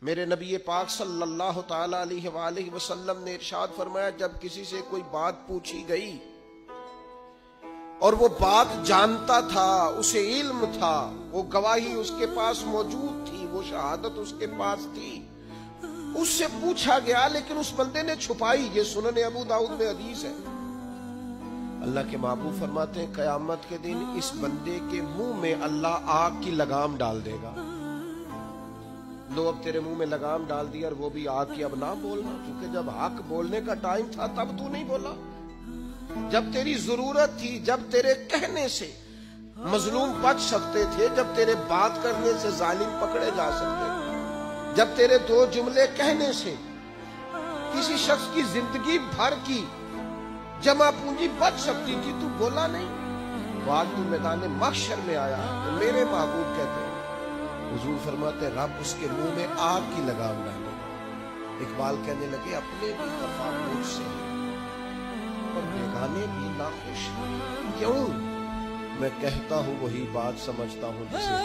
मेरे नबी पाक सल्लल्लाहु ताला अलैहि वसल्लम ने इरशाद फरमाया, जब किसी से कोई बात पूछी गई और वो बात जानता था, उसे इल्म था, वो गवाही उसके पास मौजूद थी, वो शहादत उसके पास थी, उससे पूछा गया लेकिन उस बंदे ने छुपाई। ये सुनन अबू दाऊद में हदीस है। अल्लाह के महबूब फरमाते हैं, कयामत के दिन इस बंदे के मुंह में अल्लाह आग की लगाम डाल देगा। लो अब तेरे मुंह में लगाम डाल दी और वो भी आग की, अब ना बोलना, क्योंकि जब हक बोलने का टाइम था तब तू नहीं बोला, जब तेरी जरूरत थी, जब तेरे कहने से मजलूम बच सकते थे, जब तेरे बात करने से जालिम पकड़े जा सकते थे, जब तेरे दो जुमले कहने से किसी शख्स की जिंदगी भर की जमा पूंजी बच सकती थी, तू बोला नहीं। तो आज तू मैदान महशर में आया तो मेरे महबूब कहते हैं, हुजूर फरमाते, रब उसके मुंह में आग की लगाम डालेगा। इकबाल कहने लगे, अपने भी खफा मुझसे और बेगाने भी नाखुश। क्यों? मैं कहता हूं वही बात समझता हूं जिसे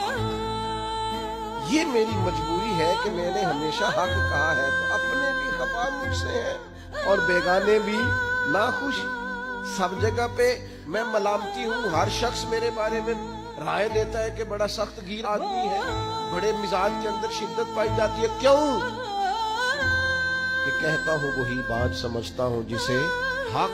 ये मेरी मजबूरी है कि मैंने हमेशा हक कहा है, तो अपने भी खफा मुझसे है और बेगाने भी नाखुश। सब जगह पे मैं मलामती हूँ, हर शख्स मेरे बारे में राय देता है कि बड़ा सख्त गिर आदमी है, बड़े मिजाज के अंदर शिद्दत पाई जाती है। क्यों? कि कहता हूं वही बात समझता हूं जिसे हक